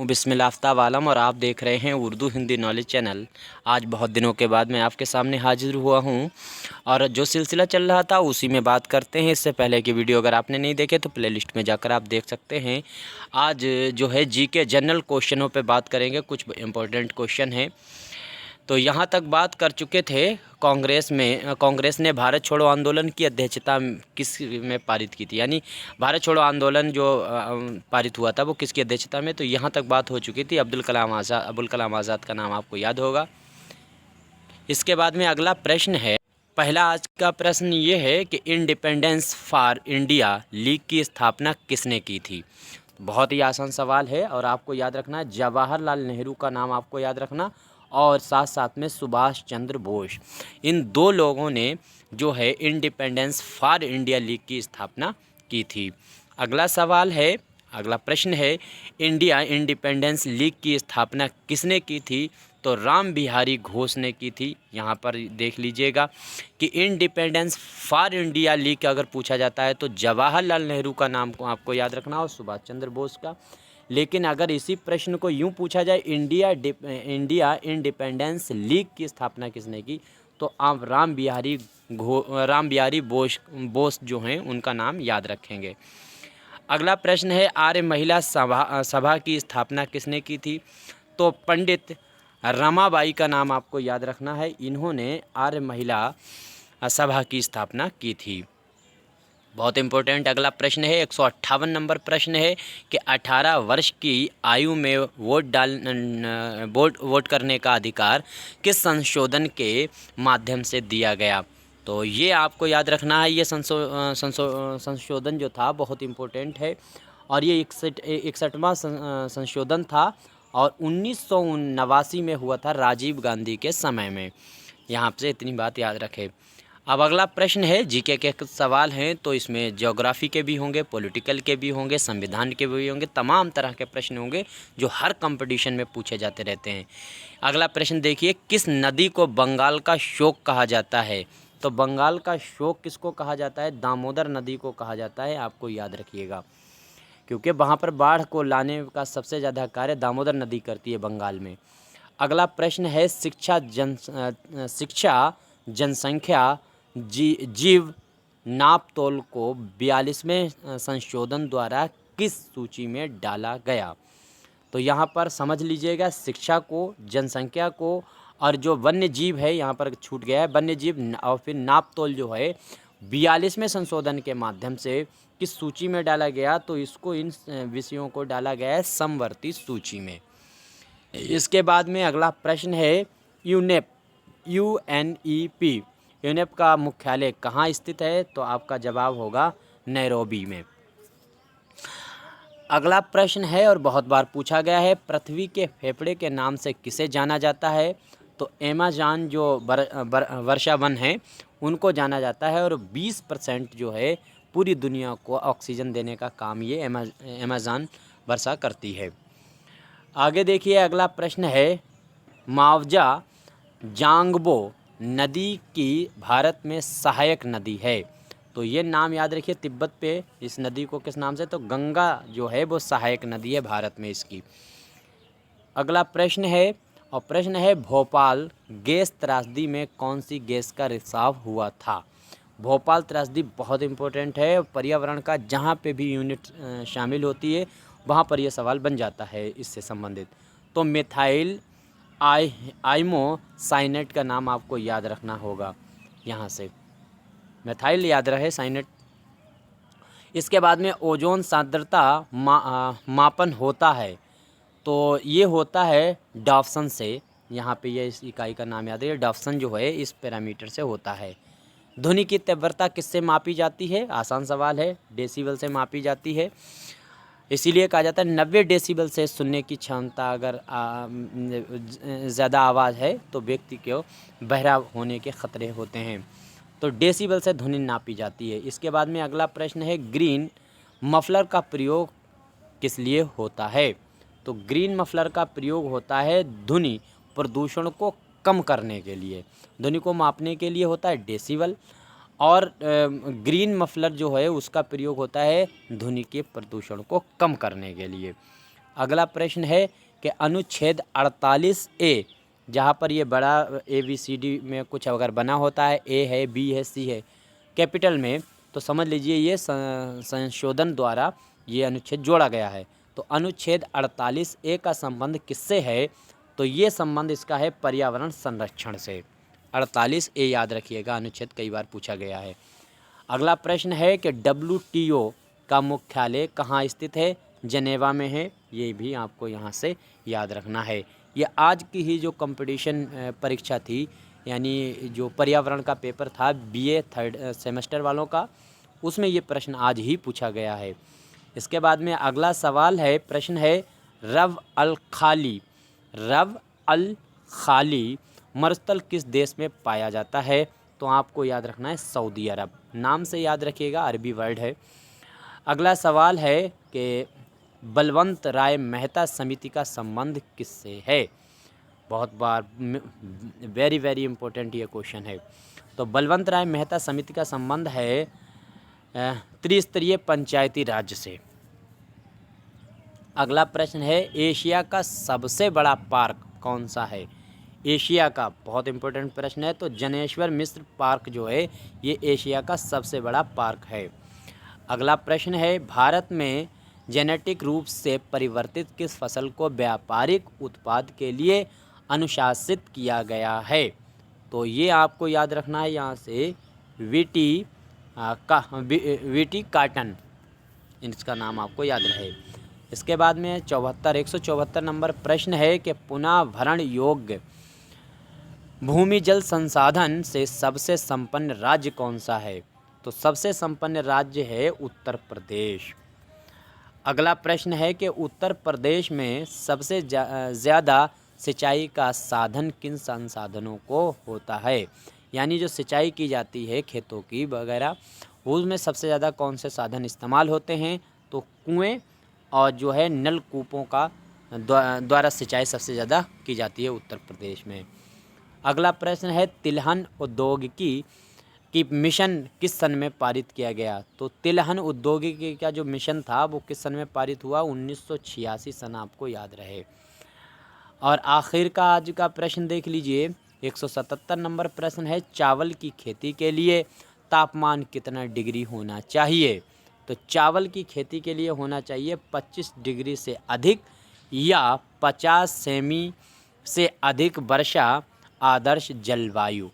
हूँ बिस्मिल आफ्ताब आलम और आप देख रहे हैं उर्दू हिंदी नॉलेज चैनल। आज बहुत दिनों के बाद मैं आपके सामने हाजिर हुआ हूँ और जो सिलसिला चल रहा था उसी में बात करते हैं। इससे पहले की वीडियो अगर आपने नहीं देखे तो प्लेलिस्ट में जाकर आप देख सकते हैं। आज जो है जीके जनरल क्वेश्चनों पे बात करेंगे, कुछ इंपॉर्टेंट क्वेश्चन हैं। तो यहाँ तक बात कर चुके थे कांग्रेस ने भारत छोड़ो आंदोलन की अध्यक्षता किस में पारित की थी, यानी भारत छोड़ो आंदोलन जो पारित हुआ था वो किसकी अध्यक्षता में। तो यहाँ तक बात हो चुकी थी, अब्दुल कलाम आज़ाद का नाम आपको याद होगा। इसके बाद में अगला प्रश्न है, पहला आज का प्रश्न ये है कि इंडिपेंडेंस फॉर इंडिया लीग की स्थापना किसने की थी। बहुत ही आसान सवाल है और आपको याद रखना है जवाहरलाल नेहरू का नाम आपको याद रखना और साथ साथ में सुभाष चंद्र बोस। इन दो लोगों ने जो है इंडिपेंडेंस फॉर इंडिया लीग की स्थापना की थी। अगला प्रश्न है, इंडिया इंडिपेंडेंस लीग की स्थापना किसने की थी। तो राम बिहारी घोष ने की थी। यहाँ पर देख लीजिएगा कि इंडिपेंडेंस फॉर इंडिया लीग का अगर पूछा जाता है तो जवाहरलाल नेहरू का नाम को आपको याद रखना और सुभाष चंद्र बोस का। लेकिन अगर इसी प्रश्न को यूं पूछा जाए इंडिया इंडिपेंडेंस लीग की स्थापना किसने की, तो आप राम बिहारी बोस जो हैं उनका नाम याद रखेंगे। अगला प्रश्न है, आर्य महिला सभा की स्थापना किसने की थी। तो पंडित रमाबाई का नाम आपको याद रखना है। इन्होंने आर्य महिला सभा की स्थापना की थी। बहुत इंपॉर्टेंट अगला प्रश्न है, 158 नंबर प्रश्न है कि 18 वर्ष की आयु में वोट करने का अधिकार किस संशोधन के माध्यम से दिया गया। तो ये आपको याद रखना है। ये संशोधन जो था बहुत इम्पोर्टेंट है और ये 61वां संशोधन था और 1989 में हुआ था राजीव गांधी के समय में। यहाँ से इतनी बात याद रखें। अब अगला प्रश्न है, जीके के सवाल हैं तो इसमें ज्योग्राफी के भी होंगे, पॉलिटिकल के भी होंगे, संविधान के भी होंगे, तमाम तरह के प्रश्न होंगे जो हर कंपटीशन में पूछे जाते रहते हैं। अगला प्रश्न देखिए, किस नदी को बंगाल का शोक कहा जाता है। तो बंगाल का शोक किसको कहा जाता है, दामोदर नदी को कहा जाता है, आपको याद रखिएगा, क्योंकि वहाँ पर बाढ़ को लाने का सबसे ज़्यादा कार्य दामोदर नदी करती है बंगाल में। अगला प्रश्न है, शिक्षा जनसंख्या जीव नापतोल को 42वें संशोधन द्वारा किस सूची में डाला गया। तो यहाँ पर समझ लीजिएगा, शिक्षा को, जनसंख्या को और जो वन्य जीव है यहाँ पर छूट गया है, वन्य जीव और फिर नापतोल जो है 42वें संशोधन के माध्यम से किस सूची में डाला गया। तो इसको, इन विषयों को डाला गया है समवर्ती सूची में। इसके बाद में अगला प्रश्न है, यूनेप का मुख्यालय कहाँ स्थित है। तो आपका जवाब होगा नैरोबी में। अगला प्रश्न है और बहुत बार पूछा गया है, पृथ्वी के फेफड़े के नाम से किसे जाना जाता है। तो अमेज़न जो वर्षा वन है उनको जाना जाता है और 20% जो है पूरी दुनिया को ऑक्सीजन देने का काम ये अमेज़न वर्षा करती है। आगे देखिए, अगला प्रश्न है, मावजा जांगबो नदी की भारत में सहायक नदी है। तो ये नाम याद रखिए, तिब्बत पे इस नदी को किस नाम से, तो गंगा जो है वो सहायक नदी है भारत में इसकी। अगला प्रश्न है, भोपाल गैस त्रासदी में कौन सी गैस का रिसाव हुआ था। भोपाल त्रासदी बहुत इंपॉर्टेंट है, पर्यावरण का जहाँ पे भी यूनिट शामिल होती है वहाँ पर यह सवाल बन जाता है इससे संबंधित। तो मिथाइल आइमोसाइनेट का नाम आपको याद रखना होगा, यहाँ से मिथाइल याद रहे, साइनेट। इसके बाद में ओजोन सांद्रता मापन होता है। तो ये होता है डॉप्सन से, यहाँ पे ये इस इकाई का नाम याद है, डॉप्सन जो है इस पैरामीटर से होता है। ध्वनि की तीव्रता किससे मापी जाती है, आसान सवाल है, डेसिबल से मापी जाती है। इसीलिए कहा जाता है 90 डेसिबल से सुनने की क्षमता अगर ज़्यादा आवाज़ है तो व्यक्ति को बहरा होने के ख़तरे होते हैं। तो डेसिबल से ध्वनि नापी जाती है। इसके बाद में अगला प्रश्न है, ग्रीन मफलर का प्रयोग किस लिए होता है। तो ग्रीन मफलर का प्रयोग होता है ध्वनि प्रदूषण को कम करने के लिए, ध्वनि को मापने के लिए होता है डेसिबल, और ग्रीन मफलर जो है उसका प्रयोग होता है ध्वनि के प्रदूषण को कम करने के लिए। अगला प्रश्न है कि अनुच्छेद 48A, जहाँ पर ये बड़ा ABCD में कुछ अगर बना होता है, A है, B है, C है कैपिटल में, तो समझ लीजिए ये संशोधन द्वारा ये अनुच्छेद जोड़ा गया है। तो अनुच्छेद 48A का संबंध किससे है? तो ये संबंध इसका है पर्यावरण संरक्षण से। 48A याद रखिएगा, अनुच्छेद कई बार पूछा गया है। अगला प्रश्न है कि WTO का मुख्यालय कहाँ स्थित है? जनेवा में है। ये भी आपको यहाँ से याद रखना है। ये आज की ही जो कंपटीशन परीक्षा थी, यानी जो पर्यावरण का पेपर था BA 3rd सेमेस्टर वालों का, उसमें ये प्रश्न आज ही पूछा गया है। इसके बाद में अगला सवाल है, प्रश्न है रव अल खाली मरुस्थल किस देश में पाया जाता है? तो आपको याद रखना है सऊदी अरब। नाम से याद रखिएगा, अरबी वर्ड है। अगला सवाल है कि बलवंत राय मेहता समिति का संबंध किससे है? बहुत बार वेरी वेरी इंपॉर्टेंट ये क्वेश्चन है। तो बलवंत राय मेहता समिति का संबंध है त्रिस्तरीय पंचायती राज्य से। अगला प्रश्न है, एशिया का सबसे बड़ा पार्क कौन सा है? एशिया का बहुत इंपॉर्टेंट प्रश्न है। तो जनेश्वर मिश्र पार्क जो है ये एशिया का सबसे बड़ा पार्क है। अगला प्रश्न है, भारत में जेनेटिक रूप से परिवर्तित किस फसल को व्यापारिक उत्पाद के लिए अनुशासित किया गया है? तो ये आपको याद रखना है यहाँ से वीटी काटन, इसका नाम आपको याद रहे। इसके बाद में 174 नंबर प्रश्न है कि पुनः भरण योग्य भूमि जल संसाधन से सबसे संपन्न राज्य कौन सा है? तो सबसे संपन्न राज्य है उत्तर प्रदेश। अगला प्रश्न है कि उत्तर प्रदेश में सबसे ज़्यादा सिंचाई का साधन किन संसाधनों को होता है? यानी जो सिंचाई की जाती है खेतों की वगैरह, उसमें सबसे ज़्यादा कौन से साधन इस्तेमाल होते हैं? तो कुएं और जो है नलकूपों का द्वारा सिंचाई सबसे ज़्यादा की जाती है उत्तर प्रदेश में। अगला प्रश्न है, तिलहन औद्योगिकी की मिशन किस सन में पारित किया गया? तो तिलहन औद्योगिकी का जो मिशन था वो किस सन में पारित हुआ? 1986 सन आपको याद रहे। और आखिर का आज का प्रश्न देख लीजिए, 177 नंबर प्रश्न है, चावल की खेती के लिए तापमान कितना डिग्री होना चाहिए? तो चावल की खेती के लिए होना चाहिए 25 डिग्री से अधिक या 50 सेमी से अधिक वर्षा आदर्श जलवायु।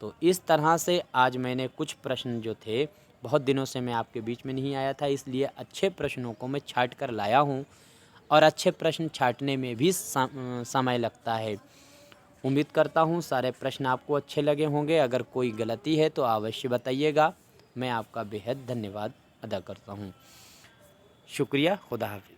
तो इस तरह से आज मैंने कुछ प्रश्न जो थे, बहुत दिनों से मैं आपके बीच में नहीं आया था, इसलिए अच्छे प्रश्नों को मैं छांट कर लाया हूँ। और अच्छे प्रश्न छांटने में भी समय लगता है। उम्मीद करता हूँ सारे प्रश्न आपको अच्छे लगे होंगे। अगर कोई गलती है तो अवश्य बताइएगा। मैं आपका बेहद धन्यवाद अदा करता हूँ। शुक्रिया। खुदा हाफिज़।